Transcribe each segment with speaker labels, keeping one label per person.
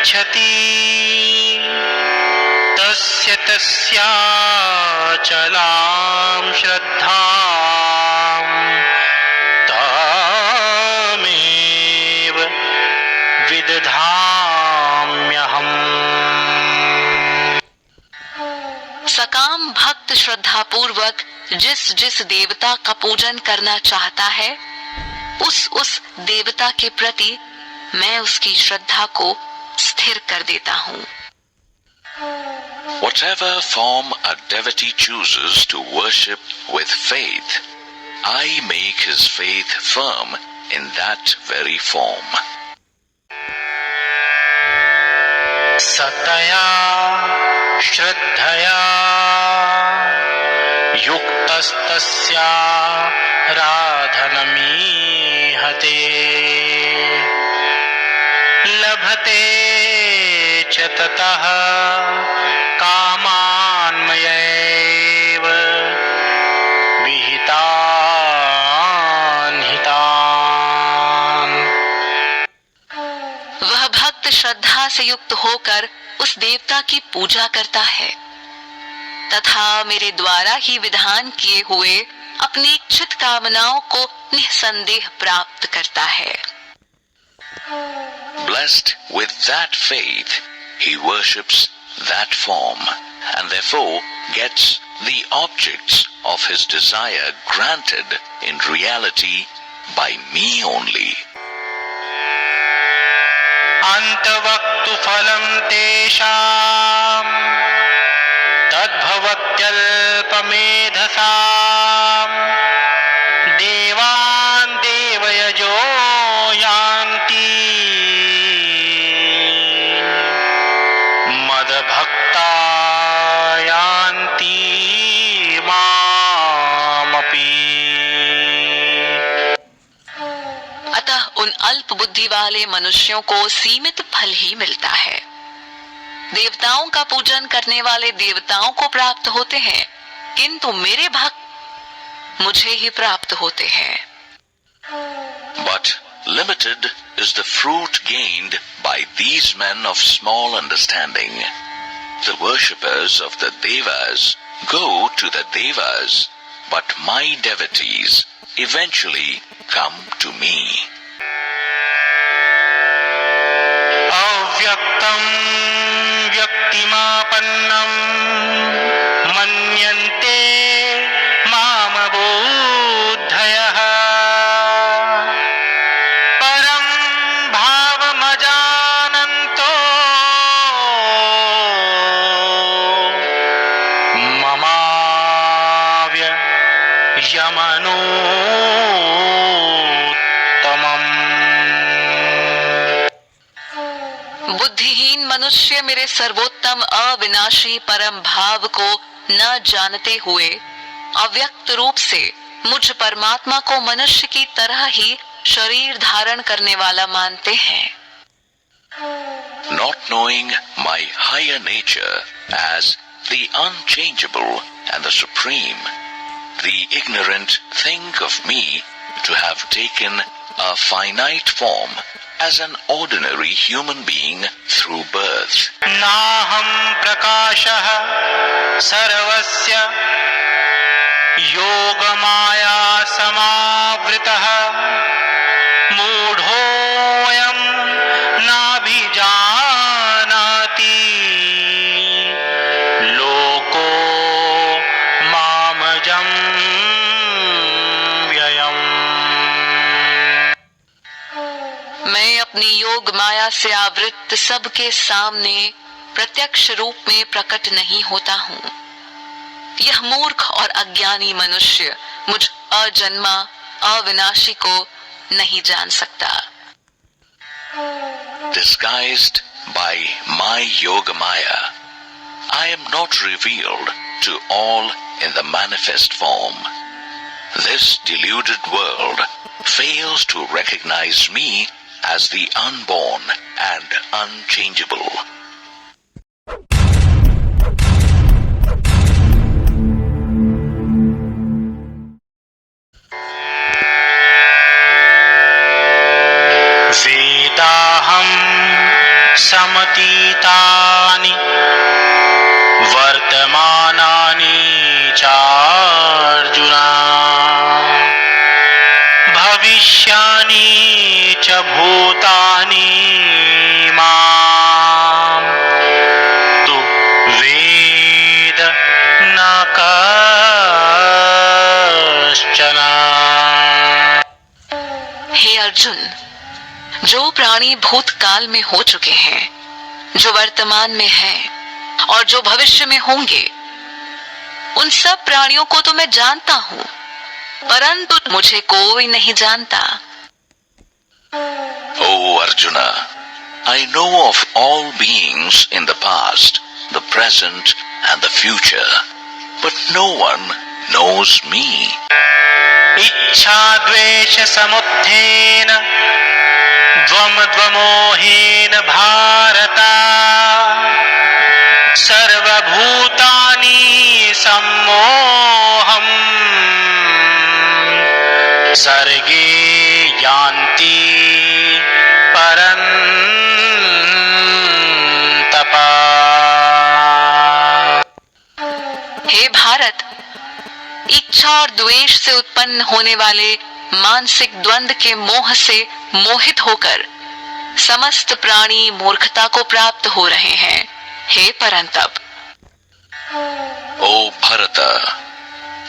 Speaker 1: गच्छति तस्य तस्याचलां श्रद्धां तामेव विदधाम्यहम्।
Speaker 2: सकाम भक्त श्रद्धा पूर्वक जिस जिस देवता का पूजन करना चाहता है, उस देवता के प्रति मैं उसकी श्रद्धा को स्थिर कर देता हूँ।
Speaker 3: Whatever form a devotee chooses to worship with faith, I make his faith firm in that very form.
Speaker 1: सतया श्रद्धया युक्तस्तस्याराधनमीहते लभते च ततः कामान्मयैव विहितान् हितान्।
Speaker 2: वह भक्त श्रद्धा से युक्त होकर उस देवता की पूजा करता है तथा मेरे द्वारा ही विधान किए हुए अपनी इच्छित कामनाओं को निसंदेह प्राप्त करता है।
Speaker 3: Blessed with that faith, he worships that form and therefore gets the objects of his desire granted in reality by me only.
Speaker 1: अंतवक्तु फलं तेषाम् तद्भवत्यल्पमेधसाम् देवान् देवयजो यान्ति मदभक्ता यान्ति मामपि।
Speaker 2: अतः उन अल्प बुद्धि वाले मनुष्यों को सीमित फल ही मिलता है। देवताओं का पूजन करने वाले देवताओं को प्राप्त होते हैं, किंतु मेरे भक्त मुझे ही प्राप्त होते हैं।
Speaker 3: But limited is the fruit gained by these men of small understanding. The worshippers of the Devas go to the Devas, but my devotees eventually come to me.
Speaker 1: अव्यक्तं व्यक्तिमापन्नं मन्यन्ते मामबुद्धयः परं भावमजानन्तो ममाव्ययमनोत्तमम्।
Speaker 2: बुद्धिहीन मनुष्य मेरे सर्वोत्तम अविनाशी परम भाव को न जानते हुए अव्यक्त रूप से मुझ परमात्मा को मनुष्य की तरह ही शरीर धारण करने वाला मानते हैं।
Speaker 3: Not knowing my higher nature as the unchangeable and the supreme, the ignorant think of me to have taken a finite form as an ordinary human being through birth.
Speaker 1: नाहं प्रकाशः सर्वस्य योगमाया समावृतः मूढोऽयं नाभिजानाति लोको मामजं व्ययम्।
Speaker 2: मैं अपनी योग माया से आवृत्त सबके सामने प्रत्यक्ष रूप में प्रकट नहीं होता हूँ। यह मूर्ख और अज्ञानी मनुष्य मुझ अजन्मा अविनाशी को नहीं जान सकता।
Speaker 3: Disguised by my yoga maya, I am not revealed to all in the manifest form. This deluded world fails to recognize me as the unborn and unchangeable.
Speaker 1: वेदाहं समति भूतानि वर्तमानानि चार्जुन भविष्यानि च भूतानि मां तु वेद न कश्चन।
Speaker 2: हे अर्जुन, जो प्राणी भूतकाल में हो चुके हैं, जो वर्तमान में हैं और जो भविष्य में होंगे, उन सब प्राणियों को तो मैं जानता हूं, परंतु मुझे कोई नहीं जानता।
Speaker 3: O Arjuna, I know of all beings in the past, the present and the future, but no one knows me.
Speaker 1: इच्छा द्वेष समुत्थेन द्वन्द्वमोहेन भारत सर्वभूतानि सम्मोहम् सर्गे यान्ति परन्तप।
Speaker 2: हे भारत, इच्छा और द्वेष से उत्पन्न होने वाले मानसिक द्वंद के मोह से मोहित होकर समस्त प्राणी मूर्खता को प्राप्त हो रहे हैं। हे परंतप।
Speaker 3: O Bharata,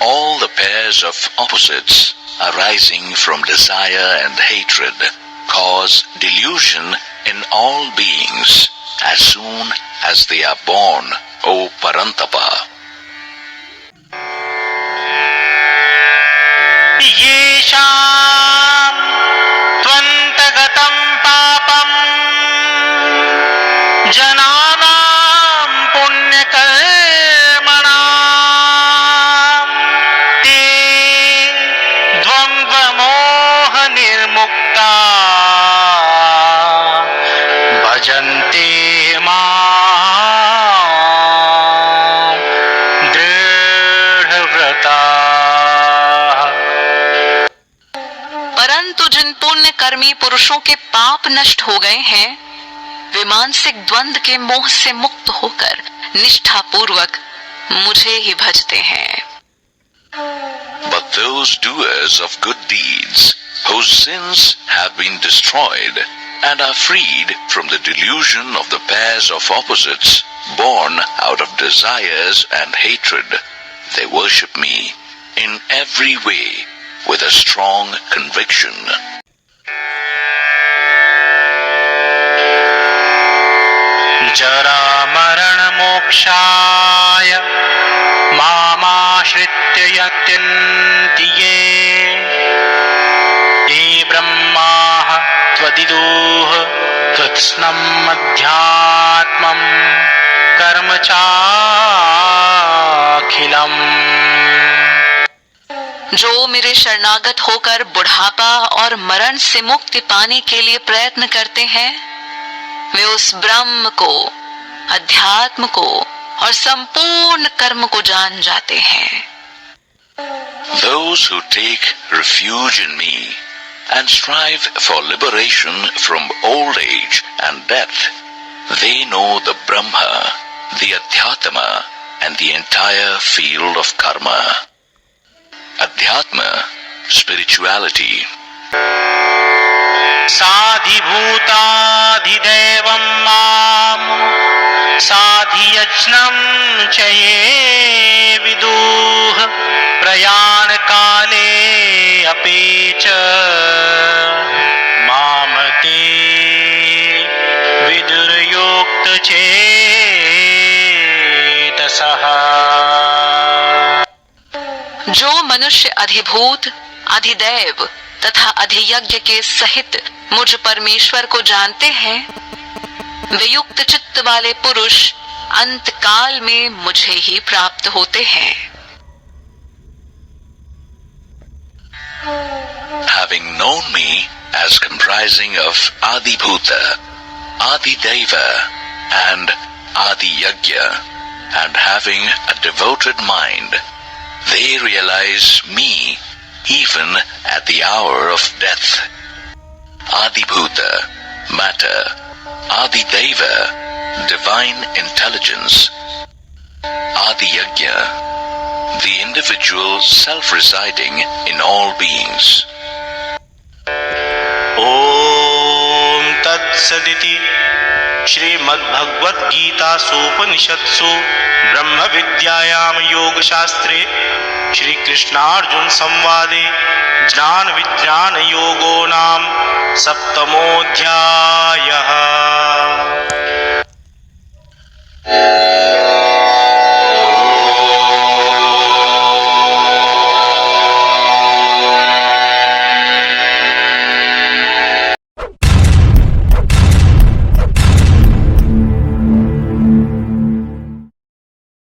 Speaker 3: all the pairs of opposites arising from desire and hatred cause delusion in all beings as soon as they are born, O Parantapa.
Speaker 1: येषां त्वन्तगतं पापं जनानां पुण्यकर्मणां ते द्वन्द्वमोहनिर्मुक्ता भजन्ते मां दृढव्रता।
Speaker 2: परंतु जिन पुण्य कर्मी पुरुषों के पाप नष्ट हो गए हैं, वे मानसिक द्वंद के मोह से मुक्त होकर निष्ठा पूर्वक मुझे ही भजते हैं।
Speaker 3: But those doers of good deeds, whose sins have been destroyed and are freed from the delusion of the pairs of opposites born out of desires and hatred, they worship me in every way with a strong conviction.
Speaker 1: जरा मरण मोक्षाय मामाश्रित्य यत्यन्ति ये ते ब्रह्मा त्वदिदुः कृत्स्नम् अध्यात्मम् कर्म चाखिलम्।
Speaker 2: जो मेरे शरणागत होकर बुढ़ापा और मरण से मुक्ति पाने के लिए प्रयत्न करते हैं, वे उस ब्रह्म को, अध्यात्म को और संपूर्ण कर्म को जान जाते हैं।
Speaker 3: Those who take refuge in me and strive for liberation from old age and death, they know the Brahma, the Adhyatma and the entire field of karma. Adhyatma, spirituality.
Speaker 1: साधिभूताधिदैवं मां साधियज्ञं च ये विदुः प्रयाणकाले अपि च मां ते विदुर्योक्तचेतसः।
Speaker 2: जो मनुष्य अधिभूत, अधिदैव तथा अधियज्ञ के सहित मुझ परमेश्वर को जानते हैं, वे युक्त चित्त वाले पुरुष अंत काल में मुझे ही प्राप्त होते हैं।
Speaker 3: Having known me as comprising of Adibhuta, Adideva and Adiyagya, and having a devoted mind, they realize me even at the hour of death. Adibhuta, matter, Adideva, divine intelligence, Adi Yajna, the individual self-residing in all beings.
Speaker 1: ॐ तत्सदिति श्रीमद्भगवद्गीतासूपनिषत्सु ब्रह्मविद्यायां योगशास्त्रे श्रीकृष्णार्जुन संवादे ज्ञानविज्ञानयोगो नाम सप्तमोऽध्यायः।